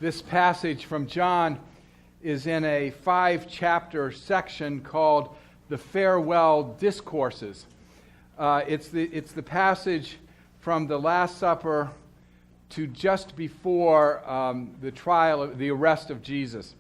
This passage from John is in a 5-chapter section called the Farewell Discourses. It's the passage from the Last Supper to just before the arrest of Jesus.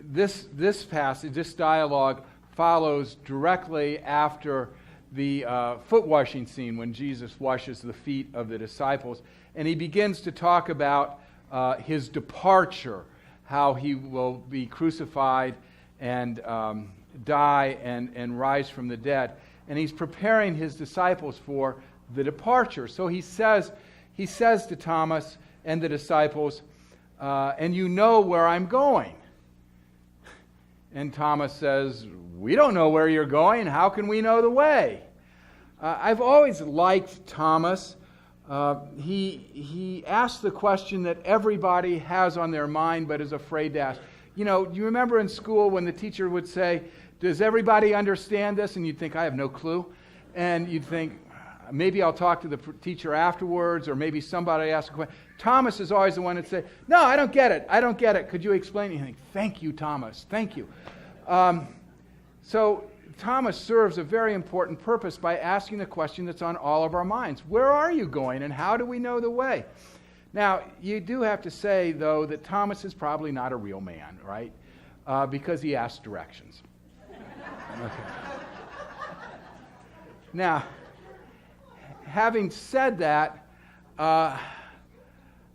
This passage, this dialogue, follows directly after the foot washing scene when Jesus washes the feet of the disciples. And he begins to talk about his departure, how he will be crucified and die and rise from the dead. And he's preparing his disciples for the departure. So he says to Thomas and the disciples, and you know where I'm going. And Thomas says, we don't know where you're going. How can we know the way? I've always liked Thomas. He asked the question that everybody has on their mind but is afraid to ask. You know, you remember in school when the teacher would say, does everybody understand this? And you'd think, I have no clue. And you'd think, maybe I'll talk to the teacher afterwards, or maybe somebody ask a question. Thomas is always the one that says, no, I don't get it. I don't get it. Could you explain it? You think, thank you, Thomas. Thank you. So Thomas serves a very important purpose by asking the question that's on all of our minds. Where are you going, and how do we know the way? Now, you do have to say, though, that Thomas is probably not a real man, right? Because he asked directions. Okay. Now, having said that,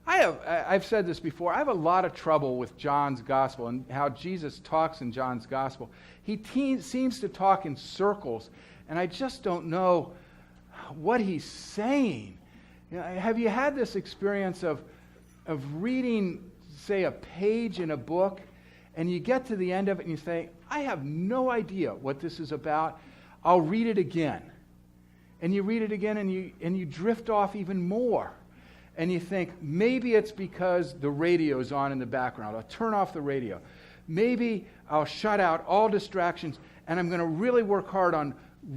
I've said this before, I have a lot of trouble with John's gospel and how Jesus talks in John's gospel. He seems to talk in circles, and I just don't know what he's saying. You know, have you had this experience of reading, say, a page in a book, and you get to the end of it and you say, I have no idea what this is about. I'll read it again. And you read it again and you drift off even more. And you think, maybe it's because the radio's on in the background. I'll turn off the radio. Maybe I'll shut out all distractions, and I'm going to really work hard on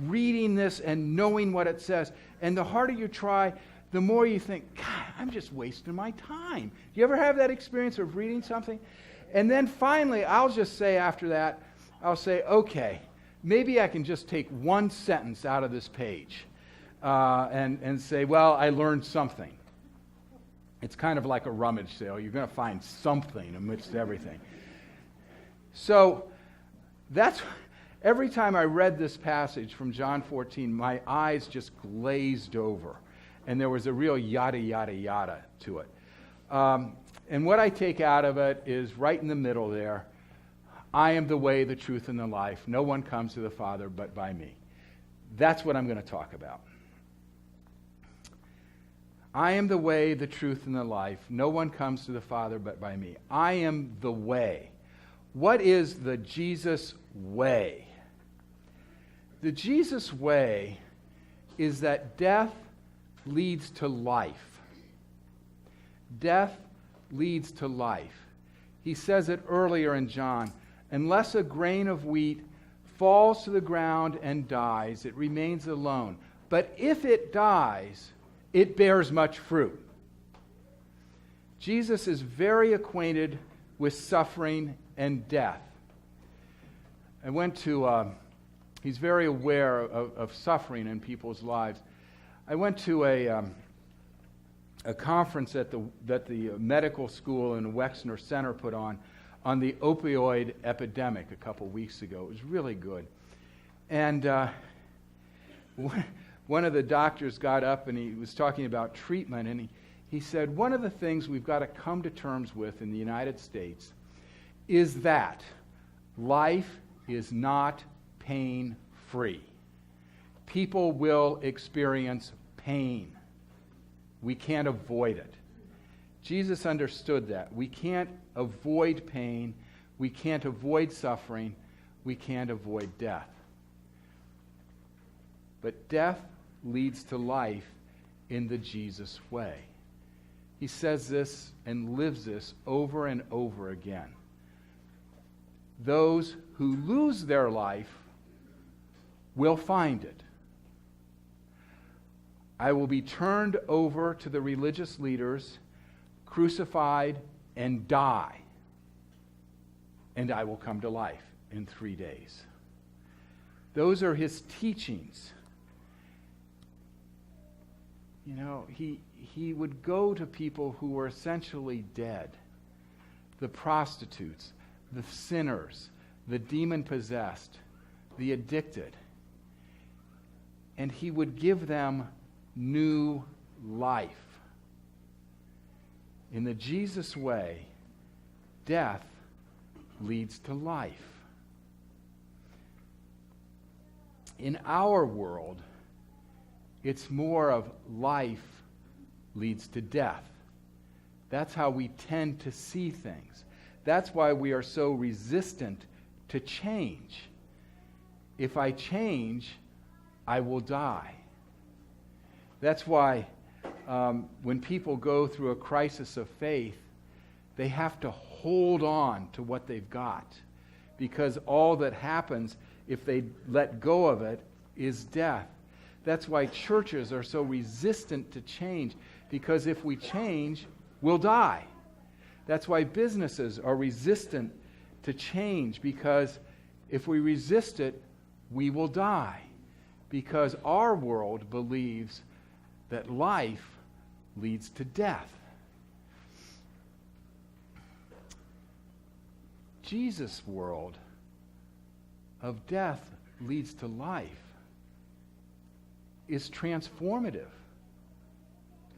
reading this and knowing what it says. And the harder you try, the more you think, God, I'm just wasting my time. Do you ever have that experience of reading something? And then finally, I'll just say after that, I'll say, okay, maybe I can just take one sentence out of this page and say, well, I learned something. It's kind of like a rummage sale. You're going to find something amidst everything. So that's every time I read this passage from John 14, my eyes just glazed over. And there was a real yada, yada, yada to it. And what I take out of it is right in the middle there, I am the way, the truth, and the life. No one comes to the Father but by me. That's what I'm going to talk about. I am the way, the truth, and the life. No one comes to the Father but by me. I am the way. What is the Jesus way? The Jesus way is that death leads to life. Death leads to life. He says it earlier in John. Unless a grain of wheat falls to the ground and dies, it remains alone. But if it dies, it bears much fruit. Jesus is very acquainted with suffering and death. He's very aware of suffering in people's lives. I went to a conference that the medical school in Wexner Center put on the opioid epidemic a couple weeks ago. It was really good. And one of the doctors got up and he was talking about treatment, and he said, one of the things we've got to come to terms with in the United States is that life is not pain-free. People will experience pain. We can't avoid it. Jesus understood that. We can't avoid pain. We can't avoid suffering. We can't avoid death. But death leads to life in the Jesus way. He says this and lives this over and over again. Those who lose their life will find it. I will be turned over to the religious leaders, crucified and die, and I will come to life in 3 days. Those are his teachings. You know, he would go to people who were essentially dead. The prostitutes, the sinners, the demon-possessed, the addicted. And he would give them new life. In the Jesus way, death leads to life. In our world, it's more of life leads to death. That's how we tend to see things. That's why we are so resistant to change. If I change, I will die. That's why when people go through a crisis of faith, they have to hold on to what they've got. Because all that happens if they let go of it is death. That's why churches are so resistant to change, because if we change, we'll die. That's why businesses are resistant to change, because if we resist it, we will die. Because our world believes that life leads to death. Jesus' world of death leads to life is transformative.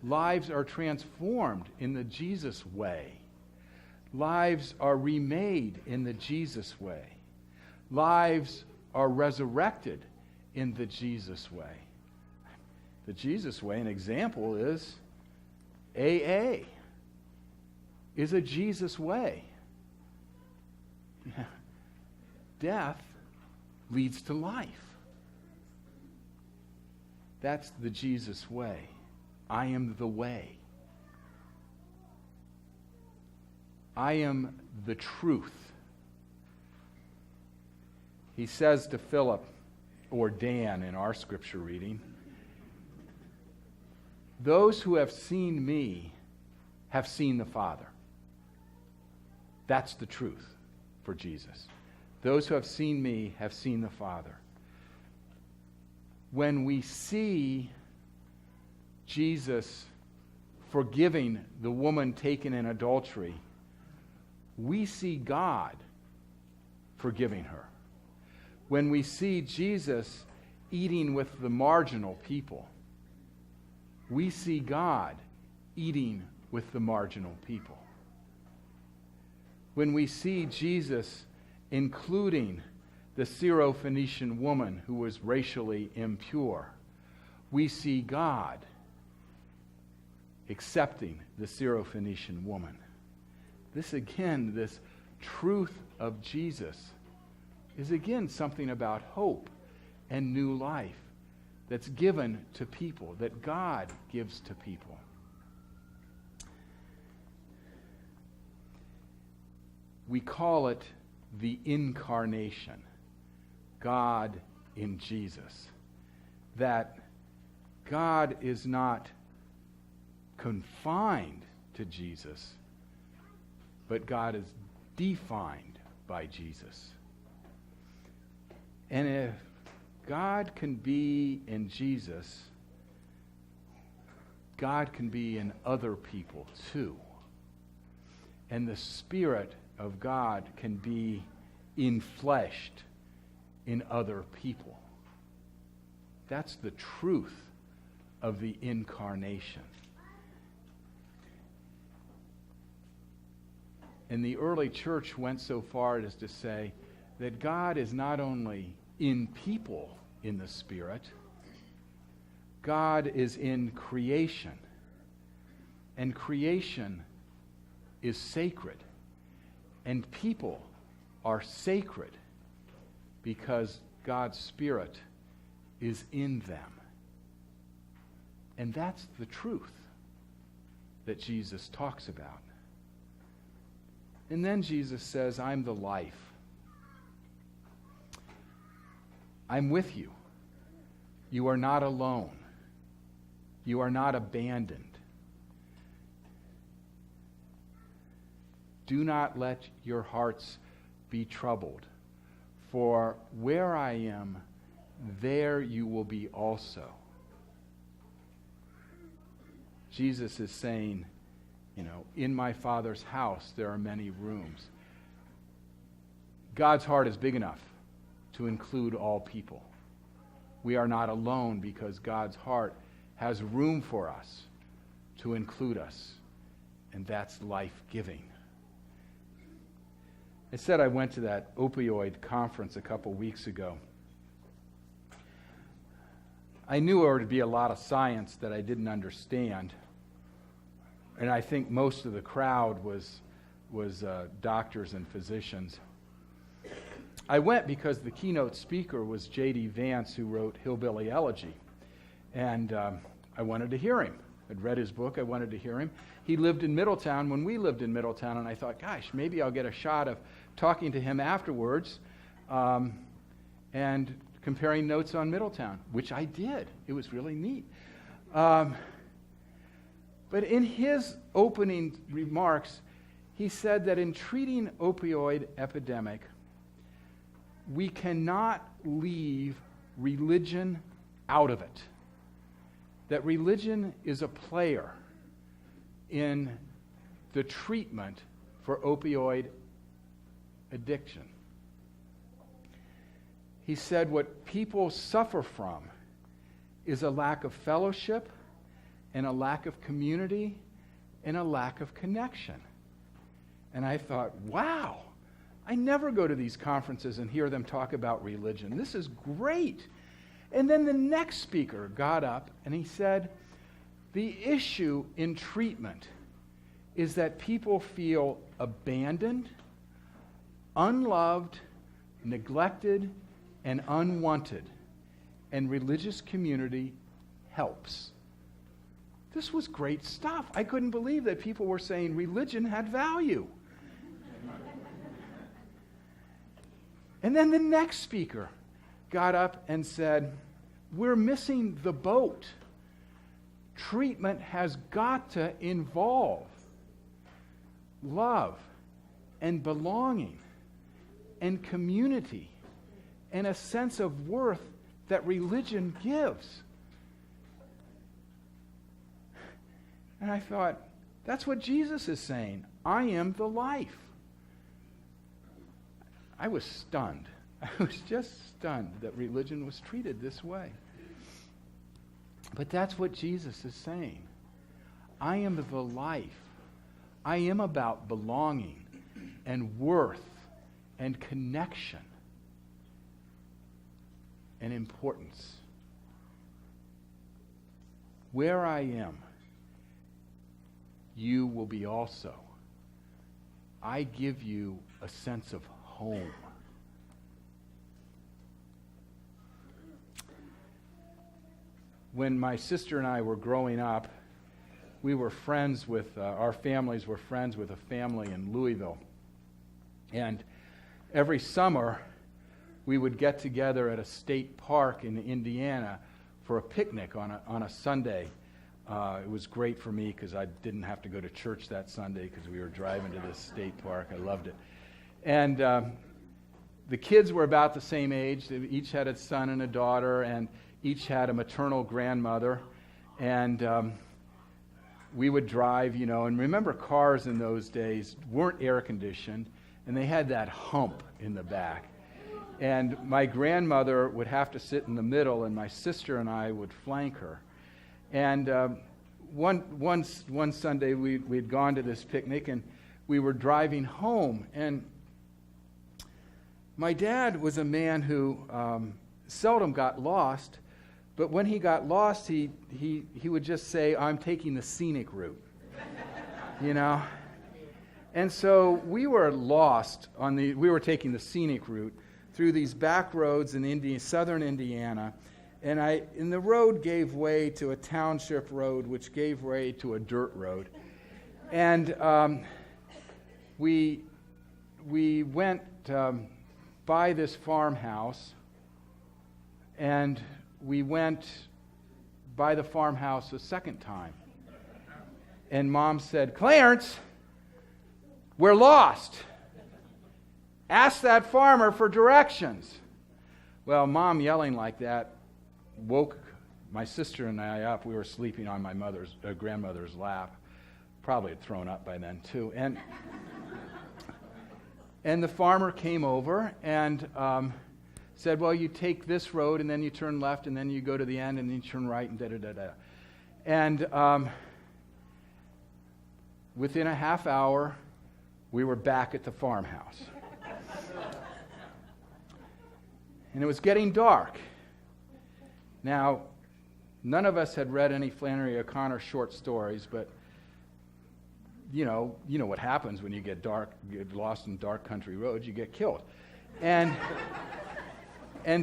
Lives are transformed in the Jesus way. Lives are remade in the Jesus way. Lives are resurrected in the Jesus way. The Jesus way, an example is AA, is a Jesus way. Death leads to life. That's the Jesus way. I am the way. I am the truth. He says to Philip, or Dan in our scripture reading, those who have seen me have seen the Father. That's the truth for Jesus. Those who have seen me have seen the Father. When we see Jesus forgiving the woman taken in adultery, we see God forgiving her. When we see Jesus eating with the marginal people, we see God eating with the marginal people. When we see Jesus including the Syrophoenician woman who was racially impure, we see God accepting the Syrophoenician woman. This again, this truth of Jesus is again something about hope and new life that's given to people, that God gives to people. We call it the incarnation, God in Jesus. That God is not confined to Jesus, but God is defined by Jesus. And if God can be in Jesus, God can be in other people too. And the Spirit of God can be infleshed in other people. That's the truth of the incarnation. And the early church went so far as to say that God is not only in people in the Spirit, God is in creation. And creation is sacred. And people are sacred because God's Spirit is in them. And that's the truth that Jesus talks about. And then Jesus says, I'm the life. I'm with you. You are not alone. You are not abandoned. do not let your hearts be troubled. For where I am, there you will be also. Jesus is saying, in my Father's house there are many rooms. God's heart is big enough to include all people. We are not alone because God's heart has room for us to include us, and that's life-giving. I said I went to that opioid conference a couple weeks ago. I knew there would be a lot of science that I didn't understand, and I think most of the crowd was doctors and physicians. I went because the keynote speaker was J.D. Vance, who wrote Hillbilly Elegy, and I wanted to hear him. I'd read his book. I wanted to hear him. He lived in Middletown when we lived in Middletown, and I thought, gosh, maybe I'll get a shot of talking to him afterwards and comparing notes on Middletown, which I did. It was really neat. But in his opening remarks, he said that in treating opioid epidemic, we cannot leave religion out of it. That religion is a player in the treatment for opioid addiction. He said what people suffer from is a lack of fellowship and a lack of community and a lack of connection. And I thought, wow, I never go to these conferences and hear them talk about religion. This is great. And then the next speaker got up and he said, the issue in treatment is that people feel abandoned, unloved, neglected, and unwanted, and religious community helps. This was great stuff. I couldn't believe that people were saying religion had value. And then the next speaker got up and said, we're missing the boat. Treatment has got to involve love and belonging and community and a sense of worth that religion gives. And I thought, that's what Jesus is saying. I am the life. I was stunned. I was just stunned that religion was treated this way. But that's what Jesus is saying. I am the life. I am about belonging and worth and connection and importance. Where I am, you will be also. I give you a sense of home. When my sister and I were growing up, we were friends with, our families were friends with a family in Louisville. And every summer, we would get together at a state park in Indiana for a picnic on a Sunday. It was great for me because I didn't have to go to church that Sunday because we were driving to this state park. I loved it. And the kids were about the same age. They each had a son and a daughter, and each had a maternal grandmother. And we would drive, and remember cars in those days weren't air conditioned, and they had that hump in the back. And my grandmother would have to sit in the middle, and my sister and I would flank her. And one Sunday, we'd gone to this picnic, and we were driving home. And my dad was a man who seldom got lost, but when he got lost, he would just say, I'm taking the scenic route, And so we were lost we were taking the scenic route through these back roads in southern Indiana, and the road gave way to a township road, which gave way to a dirt road. And we went by this farmhouse, and we went by the farmhouse a second time. And Mom said, Clarence, We're lost. Ask that farmer for directions. Well, Mom yelling like that woke my sister and I up. We were sleeping on my grandmother's lap. Probably had thrown up by then, too. And the farmer came over and said, well, you take this road, and then you turn left, and then you go to the end, and then you turn right, and da-da-da-da. And within a half hour, we were back at the farmhouse. And it was getting dark. Now, none of us had read any Flannery O'Connor short stories, but you know what happens when you get lost in dark country roads, you get killed. And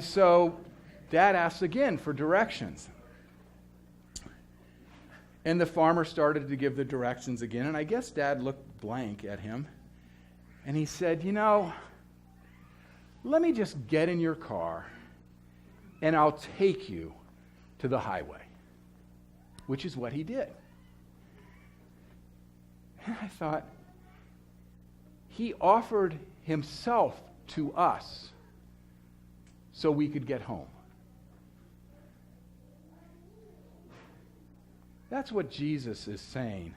so Dad asked again for directions. And the farmer started to give the directions again, and I guess Dad looked blank at him. And he said, let me just get in your car, and I'll take you to the highway, which is what he did. And I thought, he offered himself to us so we could get home. That's what Jesus is saying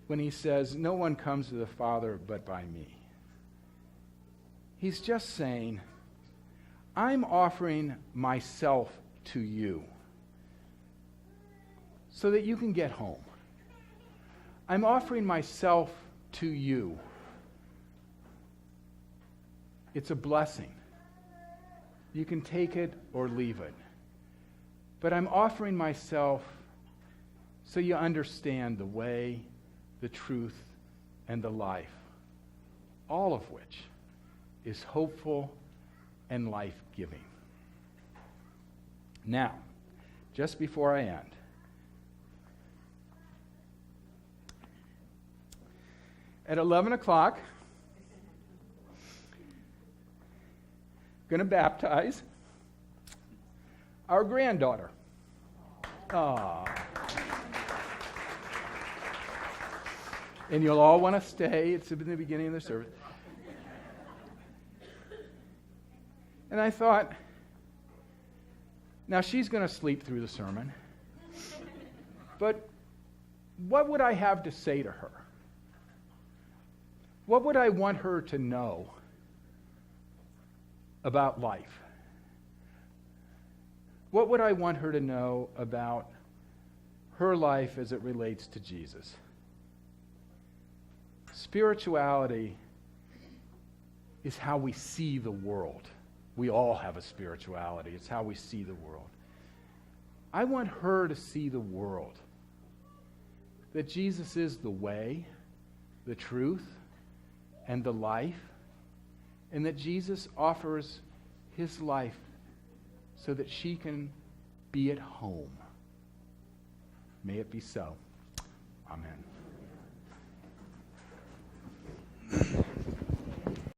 when he says, no one comes to the Father but by me. He's just saying, I'm offering myself to you so that you can get home. I'm offering myself to you. It's a blessing. You can take it or leave it. But I'm offering myself so you understand the way, the truth, and the life, all of which is hopeful and life-giving. Now, just before I end, at 11 o'clock, I'm going to baptize our granddaughter. Aww. And you'll all want to stay. It's in the beginning of the service. And I thought, now she's going to sleep through the sermon. But what would I have to say to her? What would I want her to know about life? What would I want her to know about her life as it relates to Jesus? Spirituality is how we see the world. We all have a spirituality. It's how we see the world. I want her to see the world. That Jesus is the way, the truth, and the life. And that Jesus offers his life so that she can be at home. May it be so. Amen.